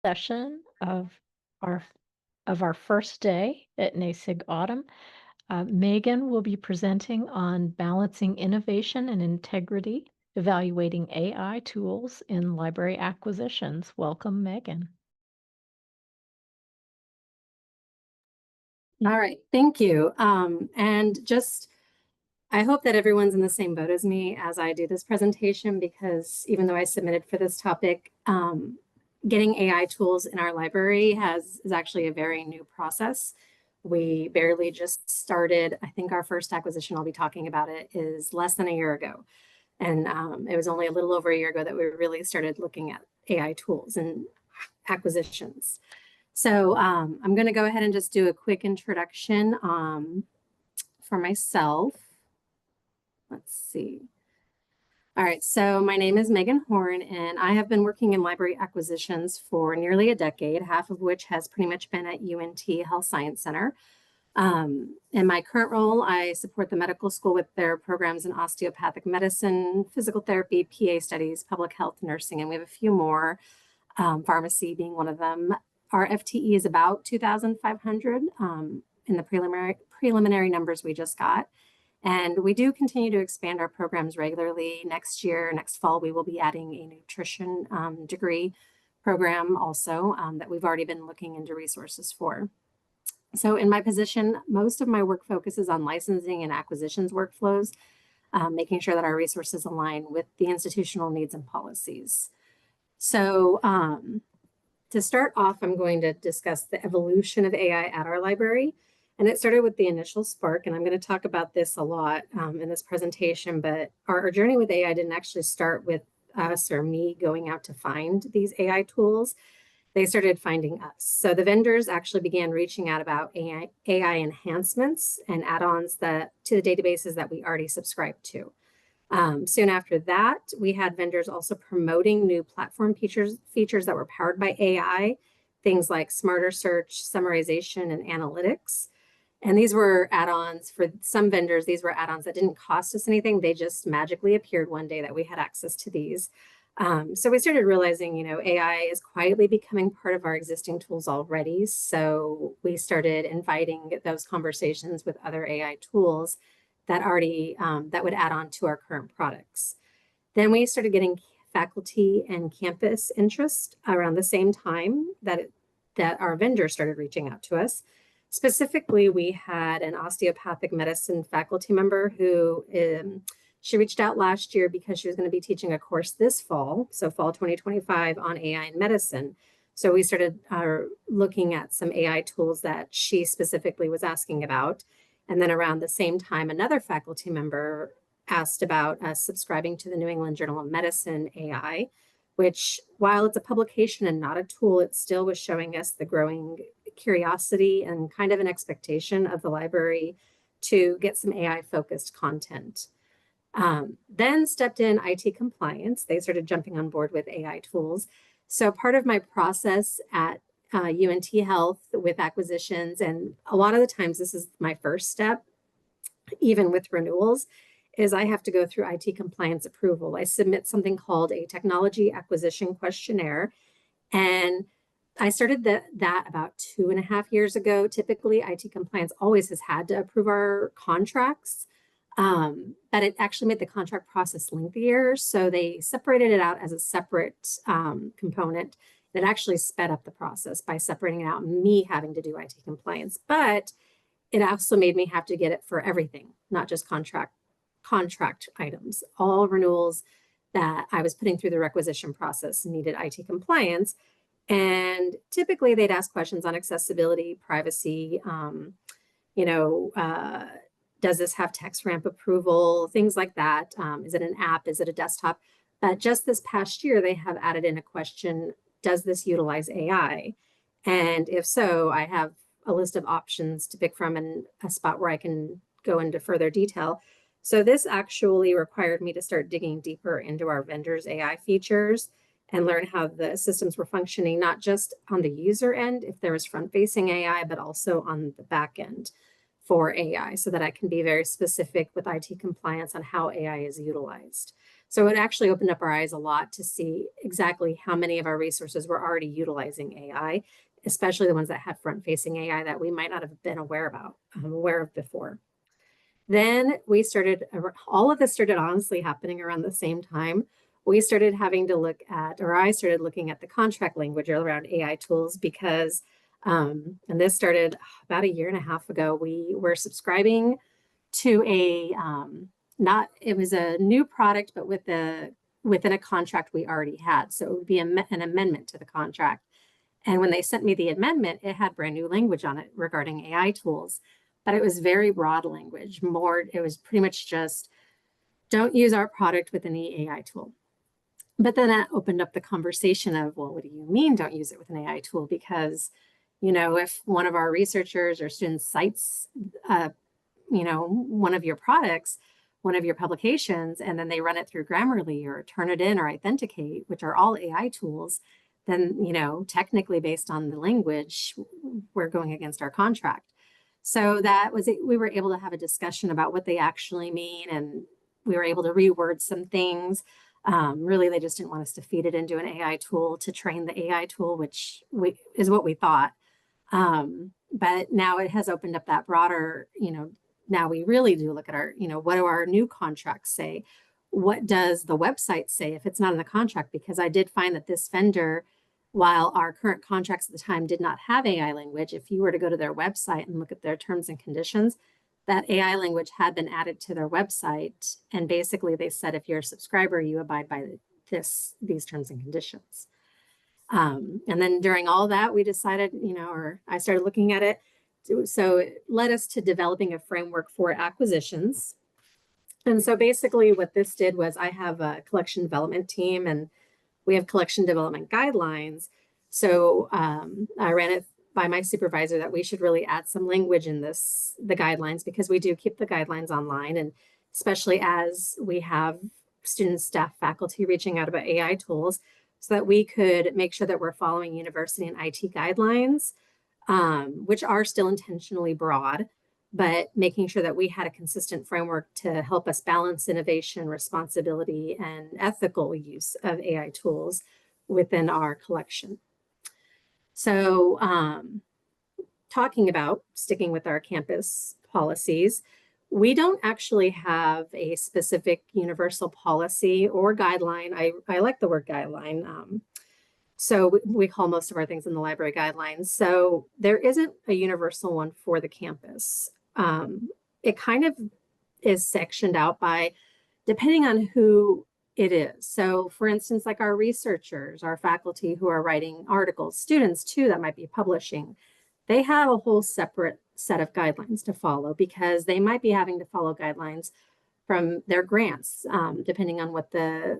session our of our first day at NASIG Autumn. Megan will be presenting on balancing innovation and integrity, evaluating AI tools in library acquisitions. Welcome, Megan. All right, thank you. I hope that everyone's in the same boat as me as I do this presentation, because even though I submitted for this topic, getting AI tools in our library is actually a very new process. We barely just started. I think our first acquisition, I'll be talking about it, is less than a year ago. And it was only a little over a year ago that we really started looking at AI tools and acquisitions. So I'm going to go ahead and just do a quick introduction for myself. Let's see. All right, so my name is Megan Horn, and I have been working in library acquisitions for nearly a decade, half of which has pretty much been at UNT Health Science Center. In my current role, I support the medical school with their programs in osteopathic medicine, physical therapy, PA studies, public health, nursing, and we have a few more, pharmacy being one of them. Our FTE is about 2,500 in the preliminary numbers we just got. And we do continue to expand our programs regularly. Next fall, we will be adding a nutrition degree program also that we've already been looking into resources for. So in my position, most of my work focuses on licensing and acquisitions workflows, making sure that our resources align with the institutional needs and policies. So to start off, I'm going to discuss the evolution of AI at our library. And it started with the initial spark, and I'm going to talk about this a lot in this presentation, but our journey with AI didn't actually start with us or me going out to find these AI tools. They started finding us. So the vendors actually began reaching out about AI enhancements and add-ons to the databases that we already subscribed to. Soon after that, we had vendors also promoting new platform features that were powered by AI, things like smarter search, summarization, and analytics. And these were add-ons for some vendors. These were add-ons that didn't cost us anything. They just magically appeared one day that we had access to these. So we started realizing, AI is quietly becoming part of our existing tools already. So we started inviting those conversations with other AI tools that that would add on to our current products. Then we started getting faculty and campus interest around the same time that our vendors started reaching out to us. Specifically, we had an osteopathic medicine faculty member who she reached out last year because she was going to be teaching a course this fall, so fall 2025, on AI in medicine. So we started looking at some AI tools that she specifically was asking about. And then around the same time, another faculty member asked about us subscribing to the New England Journal of Medicine AI, which, while it's a publication and not a tool, it still was showing us the growing curiosity and kind of an expectation of the library to get some AI-focused content. Then stepped in IT compliance. They started jumping on board with AI tools. So part of my process at UNT Health with acquisitions, and a lot of the times this is my first step, even with renewals, is I have to go through IT compliance approval. I submit something called a technology acquisition questionnaire, and I started that about 2.5 years ago. Typically, IT compliance always has had to approve our contracts, but it actually made the contract process lengthier. So they separated it out as a separate component that actually sped up the process by separating it out and me having to do IT compliance. But it also made me have to get it for everything, not just contract items. All renewals that I was putting through the requisition process needed IT compliance. And typically they'd ask questions on accessibility, privacy, does this have text ramp approval, things like that. Is it an app? Is it a desktop? But just this past year, they have added in a question, does this utilize AI? And if so, I have a list of options to pick from and a spot where I can go into further detail. So this actually required me to start digging deeper into our vendors' AI features and learn how the systems were functioning, not just on the user end, if there was front-facing AI, but also on the back end for AI, so that I can be very specific with IT compliance on how AI is utilized. So it actually opened up our eyes a lot to see exactly how many of our resources were already utilizing AI, especially the ones that had front-facing AI that we might not have been aware of before. Then we started, all of this started honestly happening around the same time. We started having to look at, or I started looking at the contract language around AI tools because, and this started about a year and a half ago, we were subscribing to it was a new product, but within a contract we already had. So it would be an amendment to the contract. And when they sent me the amendment, it had brand new language on it regarding AI tools, but it was very broad language. It was pretty much just don't use our product with any AI tool. But then that opened up the conversation of, well, what do you mean don't use it with an AI tool? Because, if one of our researchers or students cites, one of your products, one of your publications, and then they run it through Grammarly or Turnitin or Authenticate, which are all AI tools, then, technically based on the language, we're going against our contract. So that was it. We were able to have a discussion about what they actually mean, and we were able to reword some things. Really, they just didn't want us to feed it into an AI tool to train the AI tool, which is what we thought. But now it has opened up that broader, now we really do look at our, what do our new contracts say? What does the website say if it's not in the contract? Because I did find that this vendor, while our current contracts at the time did not have AI language, if you were to go to their website and look at their terms and conditions, that AI language had been added to their website. And basically they said, if you're a subscriber, you abide by these terms and conditions. And then during all that, we decided, or I started looking at it. So it led us to developing a framework for acquisitions. And so basically what this did was I have a collection development team and we have collection development guidelines. So I ran it by my supervisor that we should really add some language in the guidelines, because we do keep the guidelines online. And especially as we have students, staff, faculty reaching out about AI tools, so that we could make sure that we're following university and IT guidelines, which are still intentionally broad, but making sure that we had a consistent framework to help us balance innovation, responsibility, and ethical use of AI tools within our collection. So talking about sticking with our campus policies, we don't actually have a specific universal policy or guideline. I like the word guideline. So we call most of our things in the library guidelines. So there isn't a universal one for the campus. It kind of is sectioned out by, depending on who it is. So for instance, like our researchers, our faculty who are writing articles, students too that might be publishing, they have a whole separate set of guidelines to follow, because they might be having to follow guidelines from their grants, depending on what the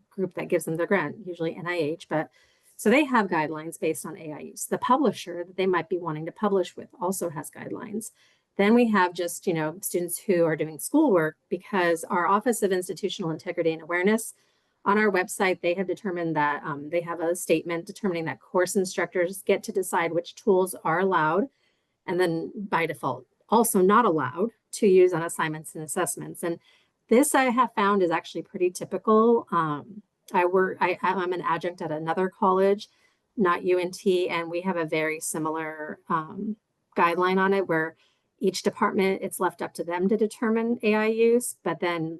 group that gives them their grant, usually NIH, but so they have guidelines based on AI use. The publisher that they might be wanting to publish with also has guidelines. Then we have just, students who are doing schoolwork, because our Office of Institutional Integrity and Awareness on our website, they have determined that they have a statement determining that course instructors get to decide which tools are allowed, and then by default also not allowed to use on assignments and assessments. And this I have found is actually pretty typical. I'm an adjunct at another college, not UNT, and we have a very similar guideline on it, where each department, it's left up to them to determine AI use, but then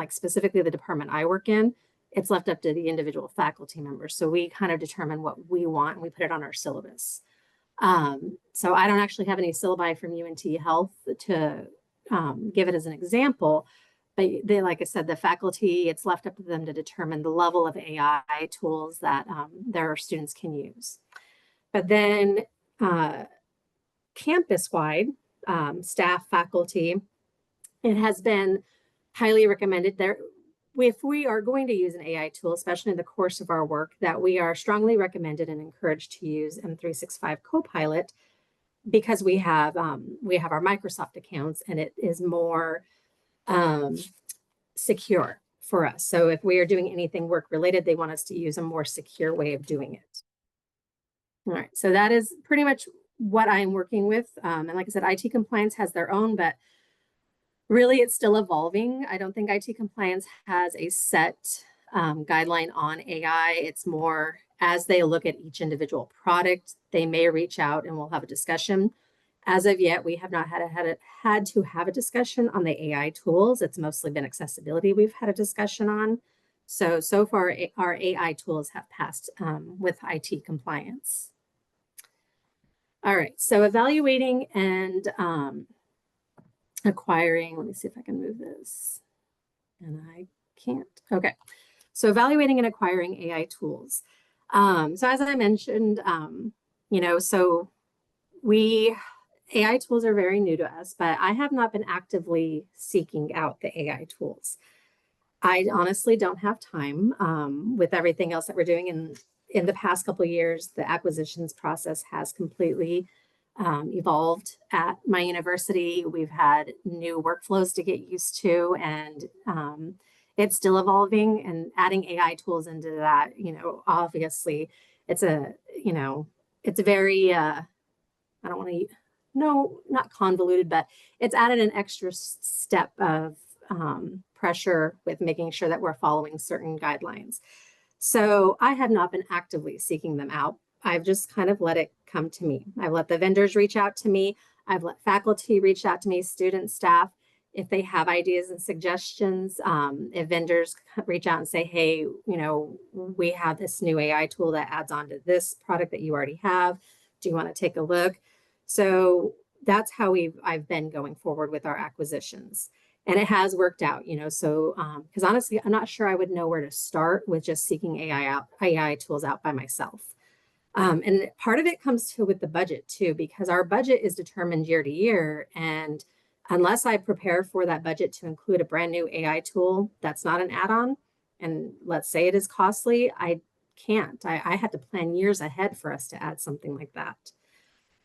specifically the department I work in, it's left up to the individual faculty members. So we kind of determine what we want and we put it on our syllabus. So I don't actually have any syllabi from UNT Health to give it as an example, but like I said, the faculty, it's left up to them to determine the level of AI tools that their students can use. But then campus-wide, staff, faculty, it has been highly recommended there. If we are going to use an AI tool, especially in the course of our work, that we are strongly recommended and encouraged to use M365 Copilot, because we have our Microsoft accounts and it is more secure for us. So if we are doing anything work related, they want us to use a more secure way of doing it. All right, so that is pretty much what I'm working with. And like I said, IT compliance has their own, but Really, it's still evolving. I don't think IT compliance has a set guideline on AI. It's more as they look at each individual product, they may reach out and we'll have a discussion. As of yet, we have not had to have a discussion on the AI tools. It's mostly been accessibility we've had a discussion on. So far, our AI tools have passed with IT compliance. All right, so evaluating and acquiring, let me see if I can move this. And I can't. Okay. So evaluating and acquiring AI tools. So as I mentioned, so AI tools are very new to us, but I have not been actively seeking out the AI tools. I honestly don't have time with everything else that we're doing. In the past couple of years, the acquisitions process has completely evolved at my university. We've had new workflows to get used to, and it's still evolving. And adding AI tools into that, obviously, it's it's a very I don't want to, no, not convoluted, but it's added an extra step of pressure with making sure that we're following certain guidelines. So I have not been actively seeking them out. I've just kind of let it come to me. I've let the vendors reach out to me. I've let faculty reach out to me, students, staff, if they have ideas and suggestions. If vendors reach out and say, hey, we have this new AI tool that adds on to this product that you already have. Do you want to take a look? So that's how I've been going forward with our acquisitions. And it has worked out, so because honestly, I'm not sure I would know where to start with just seeking AI tools out by myself. And part of it comes with the budget too, because our budget is determined year to year. And unless I prepare for that budget to include a brand new AI tool that's not an add-on, and let's say it is costly, I can't. I had to plan years ahead for us to add something like that.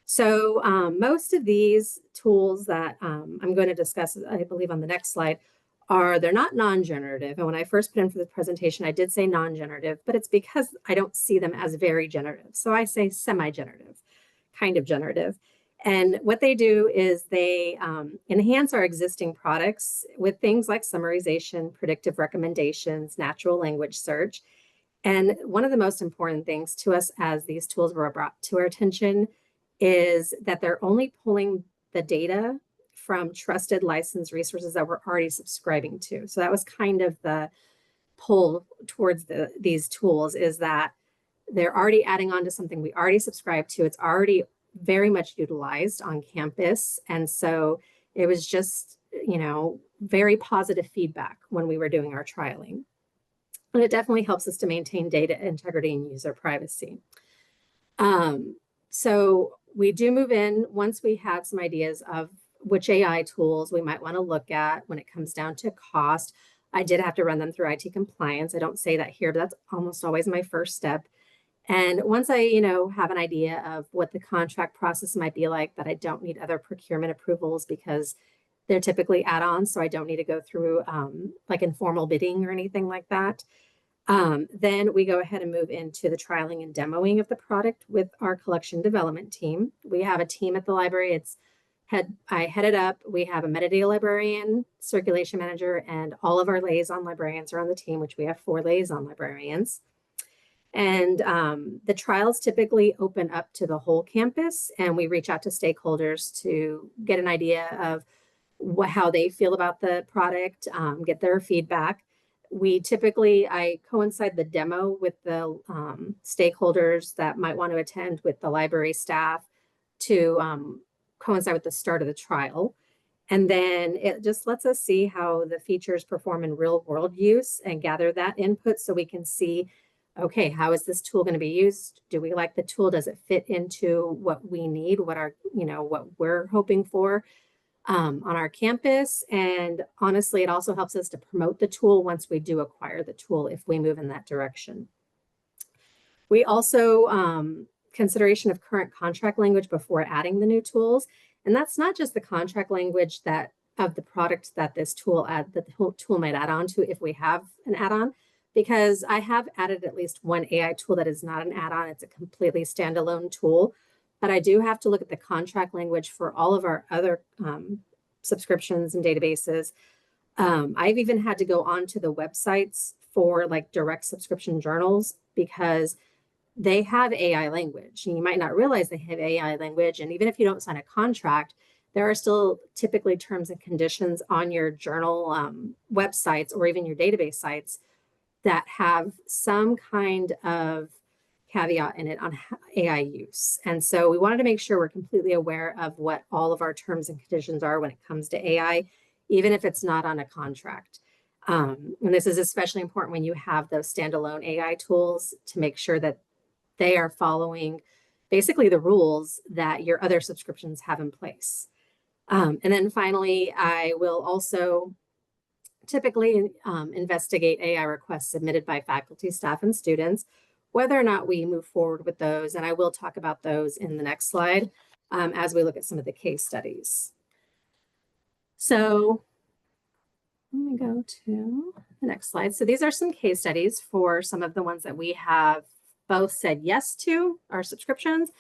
So most of these tools that I'm going to discuss, I believe on the next slide, they're not non-generative. And when I first put in for the presentation, I did say non-generative, but it's because I don't see them as very generative. So I say semi-generative, kind of generative. And what they do is they enhance our existing products with things like summarization, predictive recommendations, natural language search. And one of the most important things to us as these tools were brought to our attention is that they're only pulling the data from trusted licensed resources that we're already subscribing to. So that was kind of the pull towards these tools, is that they're already adding on to something we already subscribe to. It's already very much utilized on campus. And so it was just, very positive feedback when we were doing our trialing. And it definitely helps us to maintain data integrity and user privacy. So we do move in once we have some ideas of which AI tools we might want to look at when it comes down to cost. I did have to run them through IT compliance. I don't say that here, but that's almost always my first step. And once I, have an idea of what the contract process might be like, that I don't need other procurement approvals because they're typically add-ons, so I don't need to go through like informal bidding or anything like that. Then we go ahead and move into the trialing and demoing of the product with our collection development team. We have a team at the library. I head it up. We have a metadata librarian, circulation manager, and all of our liaison librarians are on the team, which we have 4 liaison librarians. And the trials typically open up to the whole campus, and we reach out to stakeholders to get an idea of how they feel about the product, get their feedback. I coincide the demo with the stakeholders that might want to attend with the library staff to coincide with the start of the trial. And then it just lets us see how the features perform in real world use and gather that input so we can see, okay, how is this tool going to be used? Do we like the tool? Does it fit into what we need, what we're hoping for on our campus? And honestly, it also helps us to promote the tool once we do acquire the tool, if we move in that direction. We also consideration of current contract language before adding the new tools. And that's not just the contract language of the product that this tool might add on to if we have an add-on, because I have added at least one AI tool that is not an add-on. It's a completely standalone tool, but I do have to look at the contract language for all of our other subscriptions and databases. I've even had to go onto the websites for like direct subscription journals because they have AI language. And you might not realize they have AI language. And even if you don't sign a contract, there are still typically terms and conditions on your journal websites or even your database sites that have some kind of caveat in it on AI use. And so we wanted to make sure we're completely aware of what all of our terms and conditions are when it comes to AI, even if it's not on a contract. And this is especially important when you have those standalone AI tools to make sure that they are following basically the rules that your other subscriptions have in place. And then finally, I will also typically investigate AI requests submitted by faculty, staff, and students, whether or not we move forward with those. And I will talk about those in the next slide as we look at some of the case studies. So let me go to the next slide. So these are some case studies for some of the ones that we have both said yes to, our subscriptions,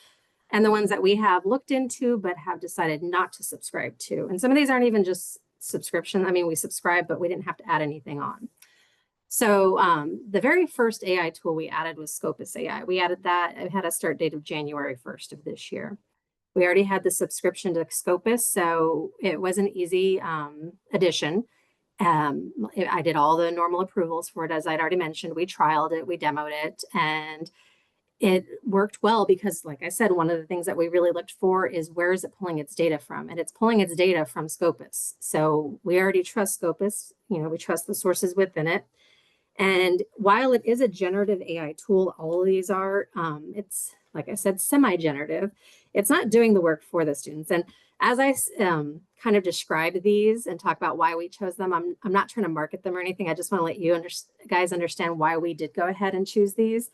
and the ones that we have looked into but have decided not to subscribe to. And some of these aren't even just subscription. I mean, we subscribe, but we didn't have to add anything on. So the very first AI tool we added was Scopus AI. We added that. It had a start date of January 1st of this year. We already had the subscription to Scopus, so it was an easy addition. I did all the normal approvals for it, as I'd already mentioned. We trialed it, we demoed it, and it worked well because, like I said, one of the things that we really looked for is where is it pulling its data from? And it's pulling its data from Scopus. So we already trust Scopus, we trust the sources within it. And while it is a generative AI tool, all of these are, it's, like I said, semi-generative. It's not doing the work for the students. And as I kind of describe these and talk about why we chose them, I'm not trying to market them or anything. I just want to let you guys understand why we did go ahead and choose these,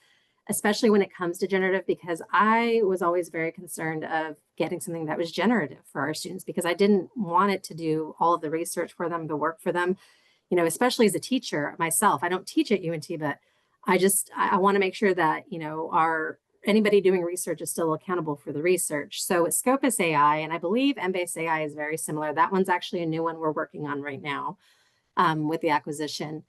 especially when it comes to generative, because I was always very concerned of getting something that was generative for our students because I didn't want it to do all of the research for them, the work for them. Especially as a teacher myself, I don't teach at UNT, but I want to make sure that, anybody doing research is still accountable for the research. So with Scopus AI, and I believe Embase AI is very similar. That one's actually a new one we're working on right now with the acquisition.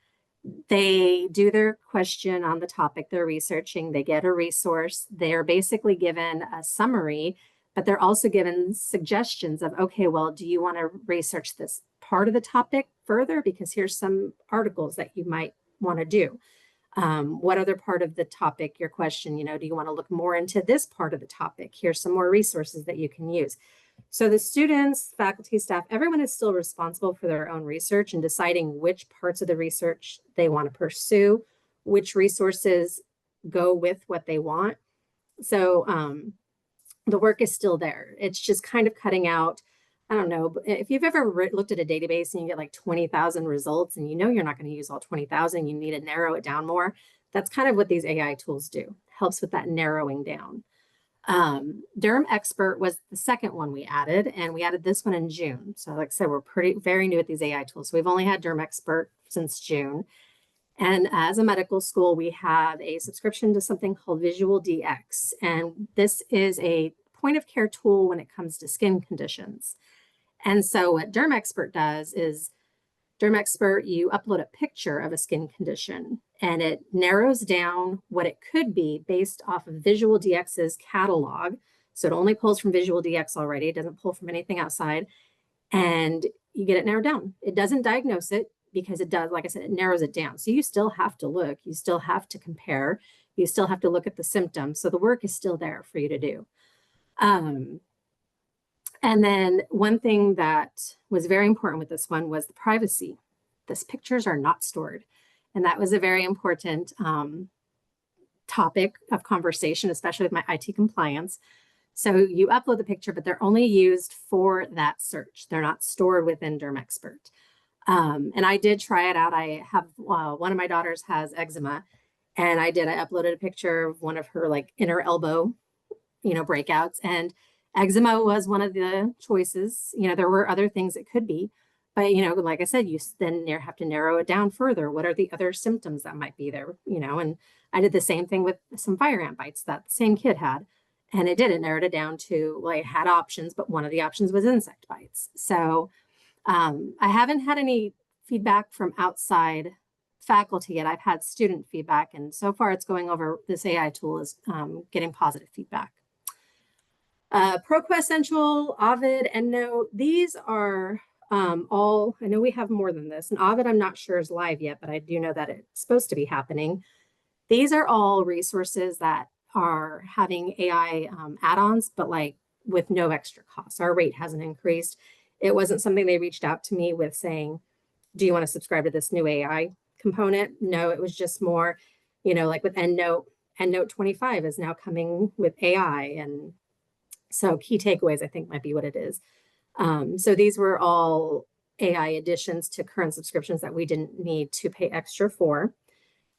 They do their question on the topic they're researching. They get a resource. They're basically given a summary, but they're also given suggestions of, okay, well, do you want to research this part of the topic further? Because here's some articles that you might want to do. What other part of the topic, your question, do you want to look more into this part of the topic? Here's some more resources that you can use. So the students, faculty, staff, everyone is still responsible for their own research and deciding which parts of the research they want to pursue, which resources go with what they want. So the work is still there. It's just kind of cutting out, I don't know, if you've ever looked at a database and you get like 20,000 results and you're not going to use all 20,000, you need to narrow it down more. That's kind of what these AI tools do. Helps with that narrowing down. Derm Expert was the second one we added, and we added this one in June. So like I said, we're very new at these AI tools. So we've only had Derm Expert since June. And as a medical school, we have a subscription to something called Visual DX. And this is a point of care tool when it comes to skin conditions. And so what Derm Expert does is Derm Expert, you upload a picture of a skin condition and it narrows down what it could be based off of Visual DX's catalog. So it only pulls from Visual DX already. It doesn't pull from anything outside. And you get it narrowed down. It doesn't diagnose it because it does, like I said, it narrows it down. So you still have to look. You still have to compare. You still have to look at the symptoms. So the work is still there for you to do. And then one thing that was very important with this one was the privacy. These pictures are not stored. And that was a very important topic of conversation, especially with my IT compliance. So you upload the picture, but they're only used for that search. They're not stored within Derm Expert. And I did try it out. I have one of my daughters has eczema, and I uploaded a picture of one of her like inner elbow, breakouts, and eczema was one of the choices. There were other things it could be, but like I said, you then have to narrow it down further. What are the other symptoms that might be there? And I did the same thing with some fire ant bites that the same kid had, and it narrowed it down to, like, had options, but one of the options was insect bites. So I haven't had any feedback from outside faculty yet. I've had student feedback, and so far it's going over this AI tool is getting positive feedback. ProQuest Central, Ovid, EndNote, these are all, I know we have more than this, and Ovid I'm not sure is live yet, but I do know that it's supposed to be happening. These are all resources that are having AI add-ons, but like with no extra cost. Our rate hasn't increased. It wasn't something they reached out to me with saying, do you want to subscribe to this new AI component? No, it was just more, you know, like with EndNote 25 is now coming with AI. And so key takeaways, I think might be what it is. So these were all AI additions to current subscriptions that we didn't need to pay extra for.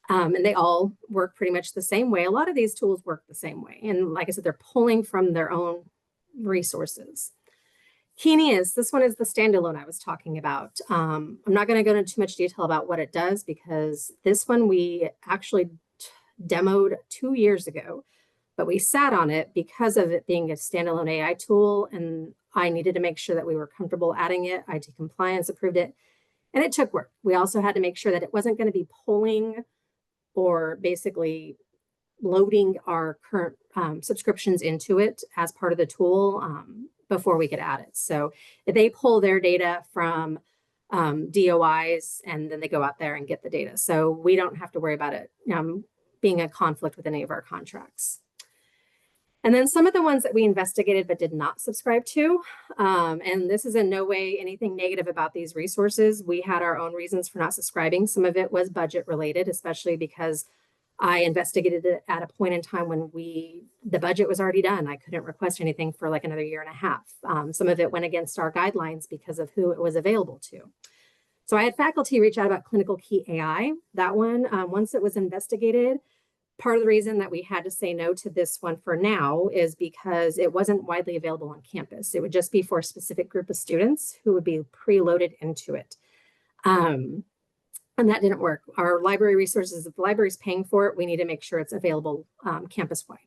And they all work pretty much the same way. A lot of these tools work the same way. And like I said, they're pulling from their own resources. Keyneus, this one is the standalone I was talking about. I'm not going to go into too much detail about what it does because this one we actually demoed 2 years ago, but we sat on it because of it being a standalone AI tool, and I needed to make sure that we were comfortable adding it. IT compliance approved it, and it took work. We also had to make sure that it wasn't going to be pulling or basically loading our current subscriptions into it as part of the tool before we could add it. So they pull their data from DOIs and then they go out there and get the data. So we don't have to worry about it being a conflict with any of our contracts. And then some of the ones that we investigated but did not subscribe to, and this is in no way anything negative about these resources. We had our own reasons for not subscribing. Some of it was budget related, especially because I investigated it at a point in time when the budget was already done. I couldn't request anything for like another year and a half. Some of it went against our guidelines because of who it was available to. So I had faculty reach out about Clinical Key AI. That one, once it was investigated, part of the reason that we had to say no to this one for now is because it wasn't widely available on campus. It would just be for a specific group of students who would be preloaded into it. And that didn't work. Our library resources, if the library is paying for it, we need to make sure it's available campus-wide.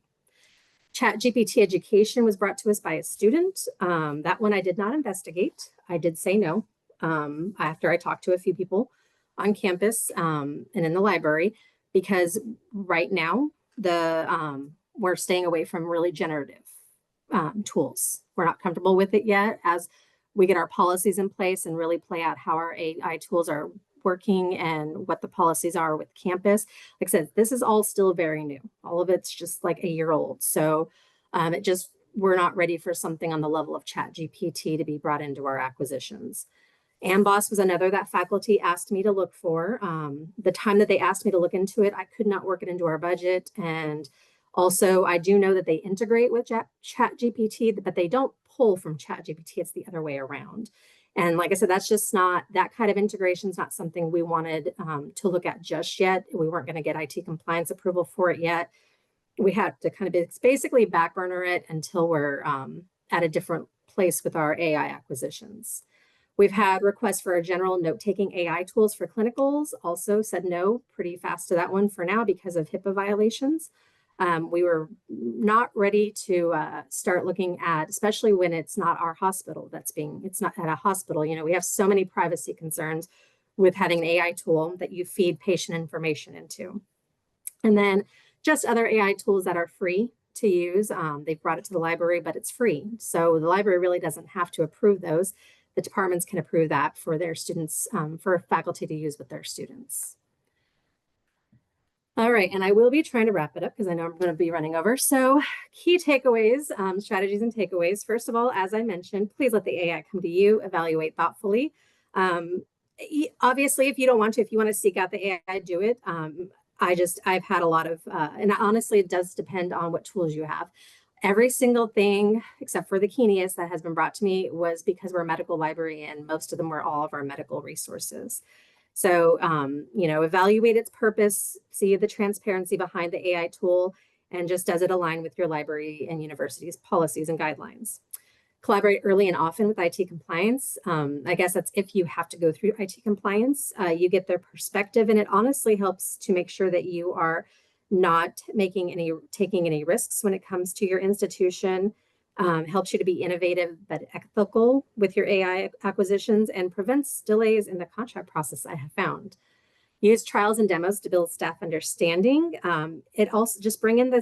ChatGPT education was brought to us by a student. That one I did not investigate. I did say no after I talked to a few people on campus and in the library, because right now we're staying away from really generative tools. We're not comfortable with it yet. As we get our policies in place and really play out how our AI tools are working and what the policies are with campus. Like I said, this is all still very new. All of it's just like a year old. So we're not ready for something on the level of ChatGPT to be brought into our acquisitions. Amboss was another that faculty asked me to look for. The time that they asked me to look into it, I could not work it into our budget. And also, I do know that they integrate with ChatGPT, but they don't pull from ChatGPT. It's the other way around. And like I said, that's just not, that kind of integration is not something we wanted to look at just yet. We weren't going to get IT compliance approval for it yet. We had to kind of basically back burner it until we're at a different place with our AI acquisitions. We've had requests for a general note-taking AI tools for clinicals. Also said no pretty fast to that one for now because of HIPAA violations. We were not ready to start looking at, especially when it's not our hospital it's not at a hospital. You know, we have so many privacy concerns with having an AI tool that you feed patient information into. And then just other AI tools that are free to use. They've brought it to the library, but it's free. So the library really doesn't have to approve those. The departments can approve that for their students, for faculty to use with their students. All right, and I will be trying to wrap it up because I know I'm going to be running over. So key takeaways, strategies and takeaways. First of all, as I mentioned, please let the AI come to you, evaluate thoughtfully. Obviously, if you don't want to, if you want to seek out the AI, do it. I've had a lot of, and honestly, it does depend on what tools you have. Every single thing, except for the Keyneus that has been brought to me, was because we're a medical library and most of them were all of our medical resources. So, you know, evaluate its purpose, see the transparency behind the AI tool, and just does it align with your library and university's policies and guidelines. Collaborate early and often with IT compliance. I guess that's if you have to go through IT compliance, you get their perspective, and it honestly helps to make sure that you are not taking any risks when it comes to your institution. helps you to be innovative but ethical with your AI acquisitions, and prevents delays in the contract process, I have found. Use trials and demos to build staff understanding. It also just bring in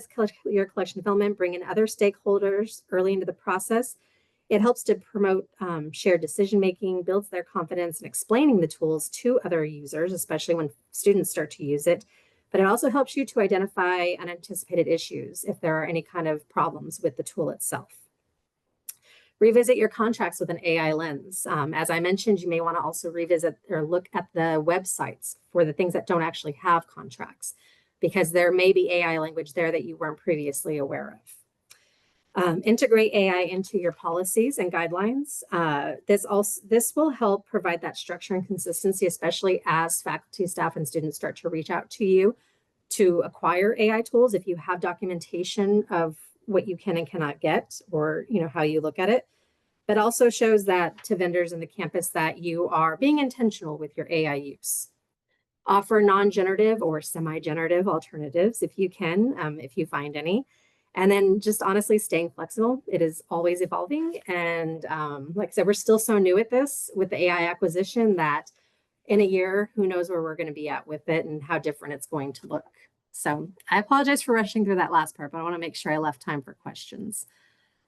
your collection development, bring in other stakeholders early into the process. It helps to promote shared decision making, builds their confidence in explaining the tools to other users, especially when students start to use it. But it also helps you to identify unanticipated issues if there are any kind of problems with the tool itself. Revisit your contracts with an AI lens. As I mentioned, you may want to also revisit or look at the websites for the things that don't actually have contracts, because there may be AI language there that you weren't previously aware of. Integrate AI into your policies and guidelines. This will help provide that structure and consistency, especially as faculty, staff, and students start to reach out to you to acquire AI tools. If you have documentation of what you can and cannot get, or how you look at it, but also shows that to vendors in the campus that you are being intentional with your AI use. Offer non-generative or semi-generative alternatives if you can, if you find any. And then just honestly staying flexible. It is always evolving. And like I said, we're still so new at this with the AI acquisition that in a year, who knows where we're going to be at with it and how different it's going to look. So I apologize for rushing through that last part, but I want to make sure I left time for questions.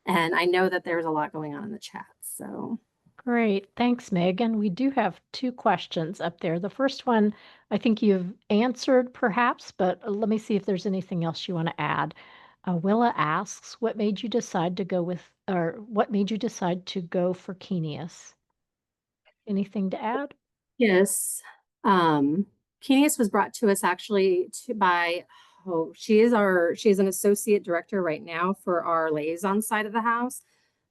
And I know that there's a lot going on in the chat. So Great. Thanks, Megan. We do have two questions up there. The first one, I think you've answered perhaps, but let me see if there's anything else you want to add. Willa asks, what made you decide to go for Kenius? Anything to add? yes, Kenius was brought to us actually by, she is an associate director right now for our liaison side of the house.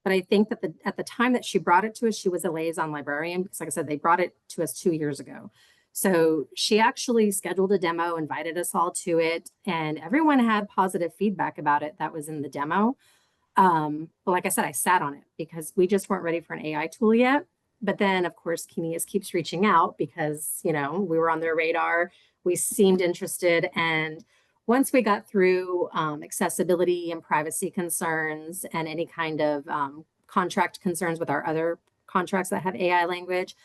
But I think that at the time that she brought it to us, she was a liaison librarian, because like I said, they brought it to us 2 years ago. So she actually scheduled a demo, invited us all to it, and everyone had positive feedback about it that was in the demo. But like I said, I sat on it because we just weren't ready for an AI tool yet. But then, of course, Kenius keeps reaching out because, we were on their radar. We seemed interested. And once we got through accessibility and privacy concerns and any kind of contract concerns with our other contracts that have AI language,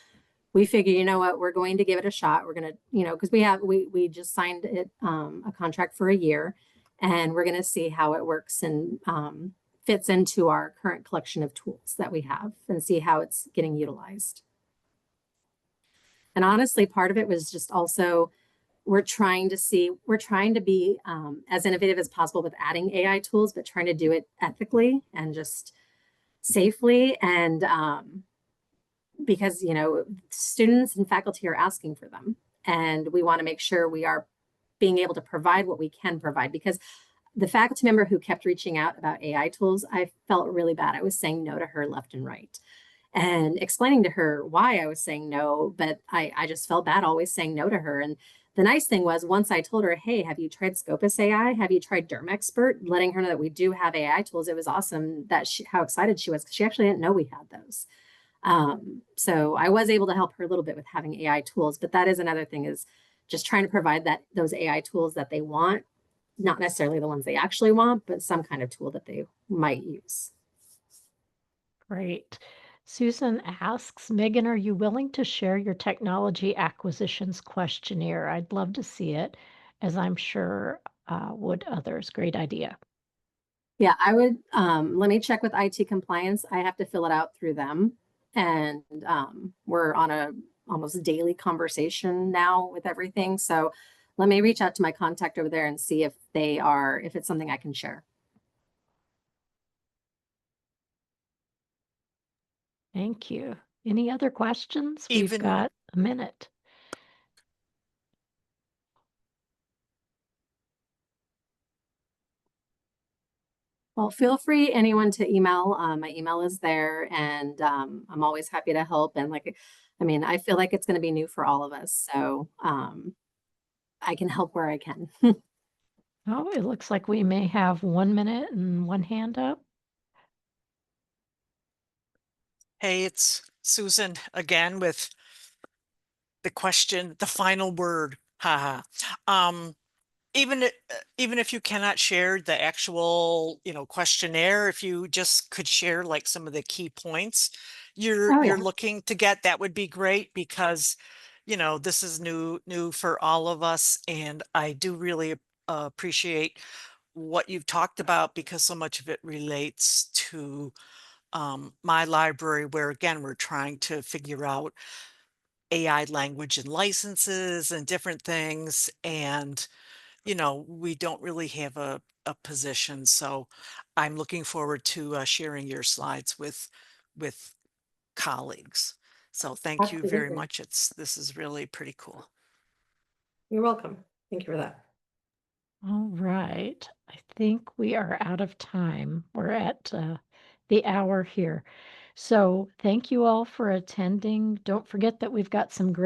we figure, you know what, we're going to give it a shot. We're going to, because we just signed it, a contract for a year, and we're going to see how it works and fits into our current collection of tools that we have and see how it's getting utilized. And honestly, part of it was just also, we're trying to be as innovative as possible with adding AI tools, but trying to do it ethically and just safely. And because, students and faculty are asking for them, and we want to make sure we are being able to provide what we can provide. Because the faculty member who kept reaching out about AI tools, I felt really bad. I was saying no to her left and right, and explaining to her why I was saying no, but I just felt bad always saying no to her. And the nice thing was, once I told her, hey, have you tried Scopus AI? Have you tried Derm Expert? Letting her know that we do have AI tools. It was awesome that how excited she was, because she actually didn't know we had those. So I was able to help her a little bit with having AI tools, but that is another thing, is just trying to provide those AI tools that they want, not necessarily the ones they actually want, but some kind of tool that they might use. Great. Susan asks, Megan, are you willing to share your technology acquisitions questionnaire? I'd love to see it, as I'm sure would others. Great idea. Yeah, I would, let me check with IT compliance. I have to fill it out through them. And we're on a almost daily conversation now with everything. So let me reach out to my contact over there and see if it's something I can share. Thank you. Any other questions? We've got a minute. Well, feel free, anyone, to email. My email is there, and I'm always happy to help. And I feel like it's going to be new for all of us. So I can help where I can. Oh, it looks like we may have 1 minute and one hand up. Hey, it's Susan again with the question, the final word. Haha. even if you cannot share the actual, questionnaire, if you just could share like some of the key points Oh you're yeah, looking to get, that would be great because, this is new for all of us, and I do really appreciate what you've talked about because so much of it relates to my library, where again we're trying to figure out AI language and licenses and different things, and we don't really have a position. So I'm looking forward to sharing your slides with colleagues. So thank you very absolutely. much. This is really pretty cool. You're welcome. Thank you for that. All right. I think we are out of time. We're at the hour here. So thank you all for attending. Don't forget that we've got some great